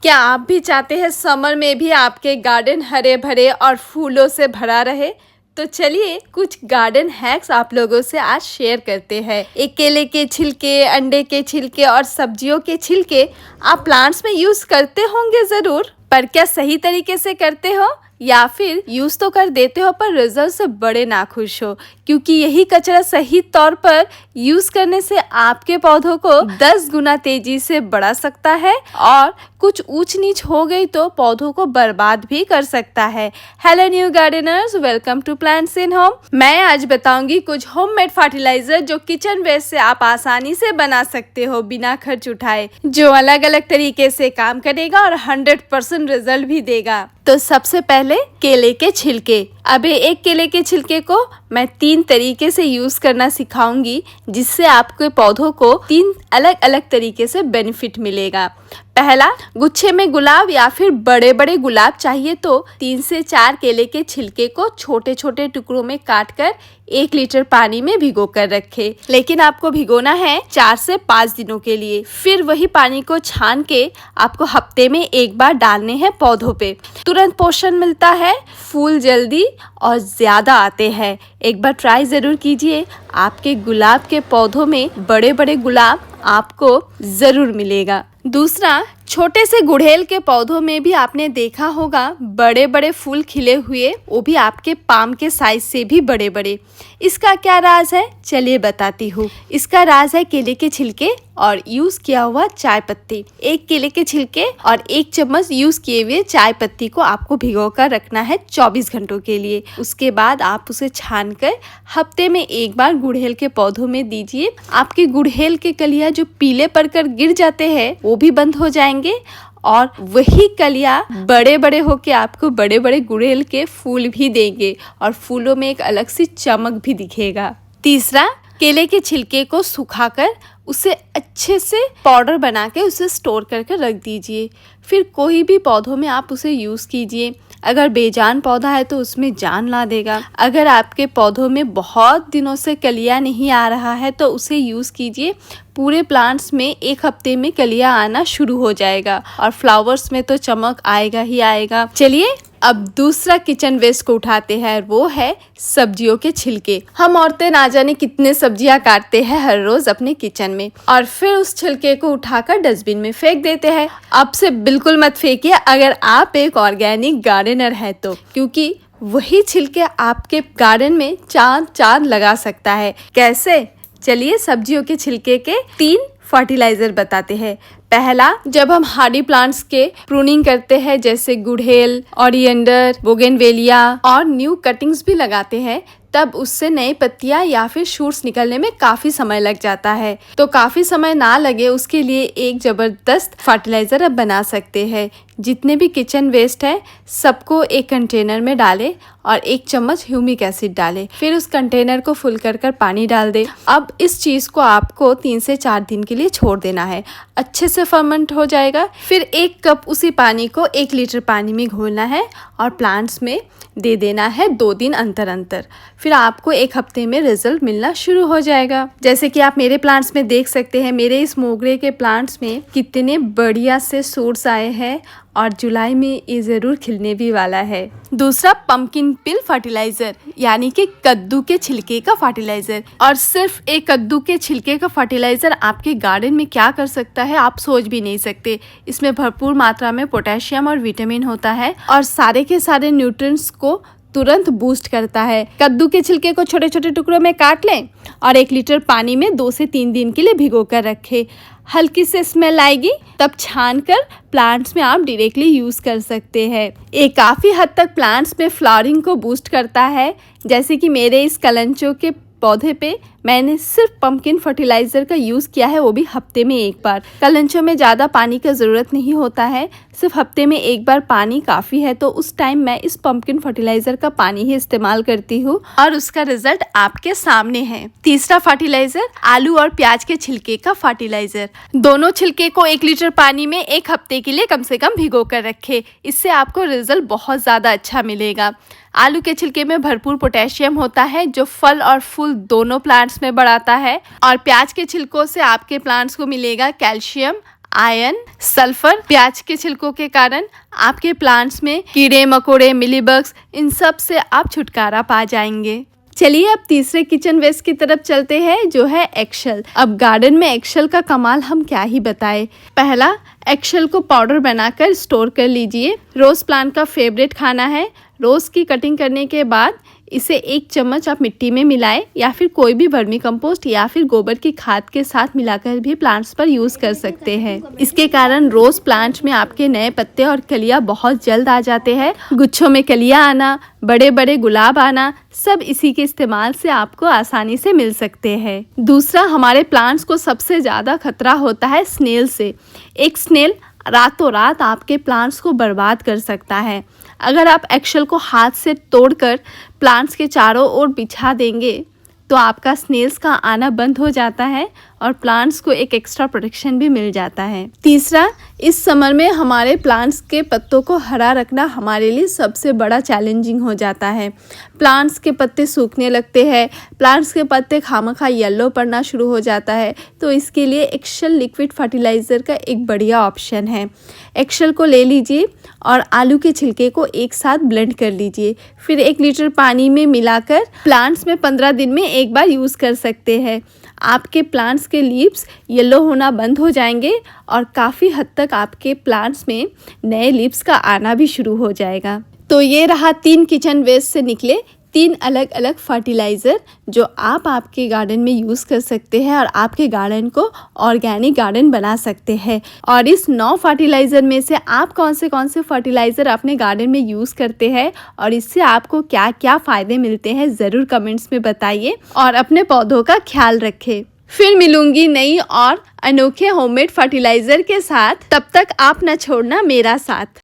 क्या आप भी चाहते हैं समर में भी आपके गार्डन हरे भरे और फूलों से भरा रहे? तो चलिए कुछ गार्डन हैक्स आप लोगों से आज शेयर करते हैं। एक केले के छिलके, अंडे के छिलके और सब्जियों के छिलके आप प्लांट्स में यूज करते होंगे जरूर, पर क्या सही तरीके से करते हो या फिर यूज तो कर देते हो पर रिजल्ट से बड़े नाखुश हो? क्योंकि यही कचरा सही तौर पर यूज करने से आपके पौधों को 10 गुना तेजी से बढ़ा सकता है और कुछ ऊंच नीच हो गई तो पौधों को बर्बाद भी कर सकता है। Hello new gardeners, welcome to plants in home. मैं आज बताऊंगी कुछ होममेड फर्टिलाइजर जो किचन वेस्ट से आप आसानी से बना सकते हो बिना खर्च उठाए, जो अलग अलग तरीके से काम करेगा और 100% रिजल्ट भी देगा। तो सबसे पहले केले के छिलके। अभी एक केले के छिलके को मैं 3 तरीके से यूज करना सिखाऊंगी, जिससे आपके पौधों को 3 अलग अलग तरीके से बेनिफिट मिलेगा। पहला, गुच्छे में गुलाब या फिर बड़े बड़े गुलाब चाहिए तो 3 से 4 केले के छिलके को छोटे छोटे टुकड़ों में काट कर 1 लीटर पानी में भिगो कर रखे। लेकिन आपको भिगोना है 4 से 5 दिनों के लिए। फिर वही पानी को छान के आपको हफ्ते में 1 बार डालने हैं पौधों पे। तुरंत पोषण मिलता है, फूल जल्दी और ज्यादा आते हैं। एक बार ट्राई जरूर कीजिए, आपके गुलाब के पौधों में बड़े बड़े गुलाब आपको जरूर मिलेगा। दूसरा, छोटे से गुड़हल के पौधों में भी आपने देखा होगा बड़े बड़े फूल खिले हुए, वो भी आपके पाम के साइज से भी बड़े बड़े। इसका क्या राज है, चलिए बताती हूँ। इसका राज है केले के छिलके और यूज किया हुआ चाय पत्ती। 1 केले के छिलके और 1 चम्मच यूज किए हुए चाय पत्ती को आपको भिगो कर रखना है 24 घंटों के लिए। उसके बाद आप उसे छान कर हफ्ते में 1 बार गुड़हल के पौधों में दीजिए। आपके गुड़हल के कलियां जो पीले पड़कर गिर जाते हैं वो भी बंद हो जाएंगे और वही कलियां बड़े बड़े होके आपको बड़े बड़े गुड़हल के फूल भी देंगे और फूलों में एक अलग सी चमक भी दिखेगा। तीसरा, केले के छिलके को सुखाकर उसे अच्छे से पाउडर बना के उसे स्टोर करके रख दीजिए। फिर कोई भी पौधों में आप उसे यूज कीजिए। अगर बेजान पौधा है तो उसमें जान ला देगा। अगर आपके पौधों में बहुत दिनों से कलियां नहीं आ रहा है तो उसे यूज कीजिए। पूरे प्लांट्स में 1 हफ्ते में कलियां आना शुरू हो जाएगा और फ्लावर्स में तो चमक आएगा ही आएगा। चलिए अब दूसरा किचन वेस्ट को उठाते हैं, वो है सब्जियों के छिलके। हम औरतें ना जाने कितने सब्जियां काटते हैं हर रोज अपने किचन में और फिर उस छिलके को उठाकर डस्टबिन में फेंक देते हैं। अब से बिल्कुल मत फेंकिए अगर आप एक ऑर्गेनिक गार्डनर है तो, क्योंकि वही छिलके आपके गार्डन में चांद लगा सकता है। कैसे, चलिए सब्जियों के छिलके के 3 फर्टिलाइजर बताते हैं। पहला, जब हम हार्डी प्लांट्स के प्रूनिंग करते हैं जैसे गुड़हल, ओरिएंडर, बोगनवेलिया और न्यू कटिंग्स भी लगाते हैं, तब उससे नई पत्तियां या फिर शूट्स निकलने में काफी समय लग जाता है। तो काफी समय ना लगे उसके लिए एक जबरदस्त फर्टिलाइजर अब बना सकते हैं। जितने भी किचन वेस्ट है सबको एक कंटेनर में डालें और 1 चम्मच ह्यूमिक एसिड डालें। फिर उस कंटेनर को फुल कर पानी डाल दें। अब इस चीज को आपको 3 से 4 दिन के लिए छोड़ देना है। अच्छे से फर्मेंट हो जाएगा। फिर 1 कप उसी पानी को 1 लीटर पानी में घोलना है और प्लांट्स में दे देना है 2 दिन अंतर। फिर आपको 1 हफ्ते में रिजल्ट मिलना शुरू हो जाएगा। जैसे कि आप मेरे प्लांट्स में देख सकते हैं, मेरे इस मोगरे के प्लांट्स में कितने बढ़िया से सूट्स आए हैं और जुलाई में ये जरूर खिलने भी वाला है। दूसरा, पंपकिन पिल फर्टिलाइजर यानी कि कद्दू के छिलके का फर्टिलाइजर। और सिर्फ एक कद्दू के छिलके का फर्टिलाइजर आपके गार्डन में क्या कर सकता है आप सोच भी नहीं सकते। इसमें भरपूर मात्रा में पोटेशियम और विटामिन होता है और सारे के सारे न्यूट्रिएंट्स को तुरंत बूस्ट करता है। कद्दू के छिलके को छोटे छोटे टुकड़ों में काट लें और 1 लीटर पानी में 2 से 3 दिन के लिए भिगो कर रखें। हल्की से स्मेल आएगी तब छान कर प्लांट्स में आप डायरेक्टली यूज कर सकते हैं। ये काफी हद तक प्लांट्स में फ्लावरिंग को बूस्ट करता है। जैसे कि मेरे इस कलंचो के पौधे पे मैंने सिर्फ पंपकिन फर्टिलाइजर का यूज किया है, वो भी हफ्ते में 1 बार। कलंचो में ज्यादा पानी का जरूरत नहीं होता है, सिर्फ हफ्ते में 1 बार पानी काफी है। तो उस टाइम मैं इस पंपकिन फर्टिलाइजर का पानी ही इस्तेमाल करती हूँ और उसका रिजल्ट आपके सामने है। तीसरा फर्टिलाइजर, आलू और प्याज के छिलके का फर्टिलाइजर। दोनों छिलके को 1 लीटर पानी में 1 हफ्ते के लिए कम से कम भिगो कर रखें। इससे आपको रिजल्ट बहुत ज्यादा अच्छा मिलेगा। आलू के छिलके में भरपूर पोटेशियम होता है जो फल और फूल दोनों प्लांट्स में बढ़ाता है और प्याज के छिलकों से आपके प्लांट्स को मिलेगा कैल्शियम, आयरन, सल्फर। प्याज के छिलकों के कारण आपके प्लांट्स में कीड़े मकोड़े, मिलीबग्स, इन सब से आप छुटकारा पा जाएंगे। चलिए अब तीसरे किचन वेस्ट की तरफ चलते हैं, जो है एगशेल। अब गार्डन में एगशेल का कमाल हम क्या ही बताएं। पहला, एगशेल को पाउडर बनाकर स्टोर कर लीजिए। रोज प्लांट का फेवरेट खाना है। रोज की कटिंग करने के बाद इसे 1 चम्मच आप मिट्टी में मिलाएं या फिर कोई भी वर्मी कंपोस्ट या फिर गोबर की खाद के साथ मिलाकर भी प्लांट्स पर यूज कर सकते हैं। इसके कारण रोज प्लांट्स में आपके नए पत्ते और कलियां बहुत जल्द आ जाते हैं। गुच्छों में कलियां आना, बड़े बड़े गुलाब आना, सब इसी के इस्तेमाल से आपको आसानी से मिल सकते हैं। दूसरा, हमारे प्लांट्स को सबसे ज़्यादा खतरा होता है स्नेल से। एक स्नेल रातों रात आपके प्लांट्स को बर्बाद कर सकता है। अगर आप एगशेल को हाथ से तोड़कर प्लांट्स के चारों ओर बिछा देंगे तो आपका स्नेल्स का आना बंद हो जाता है और प्लांट्स को एक एक्स्ट्रा प्रोटेक्शन भी मिल जाता है। तीसरा, इस समर में हमारे प्लांट्स के पत्तों को हरा रखना हमारे लिए सबसे बड़ा चैलेंजिंग हो जाता है। प्लांट्स के पत्ते सूखने लगते हैं, प्लांट्स के पत्ते खामखा येलो पड़ना शुरू हो जाता है। तो इसके लिए एगशेल लिक्विड फर्टिलाइज़र का एक बढ़िया ऑप्शन है। एगशेल को ले लीजिए और आलू के छिलके को एक साथ ब्लेंड कर लीजिए, फिर 1 लीटर पानी में मिलाकर प्लांट्स में 15 दिन में एक बार यूज़ कर सकते हैं। आपके प्लांट्स के लीव्स येलो होना बंद हो जाएंगे और काफ़ी हद तक आपके प्लांट्स में नए लीव्स का आना भी शुरू हो जाएगा। तो ये रहा 3 किचन वेस्ट से निकले 3 अलग अलग फर्टिलाइज़र जो आप आपके गार्डन में यूज़ कर सकते हैं और आपके गार्डन को ऑर्गेनिक गार्डन बना सकते हैं। और इस 9 फर्टिलाइज़र में से आप कौन से फर्टिलाइज़र अपने गार्डन में यूज़ करते हैं और इससे आपको क्या क्या फ़ायदे मिलते हैं, ज़रूर कमेंट्स में बताइए और अपने पौधों का ख्याल रखें। फिर मिलूंगी नई और अनोखे होममेड फर्टिलाइज़र के साथ। तब तक आप न छोड़ना मेरा साथ।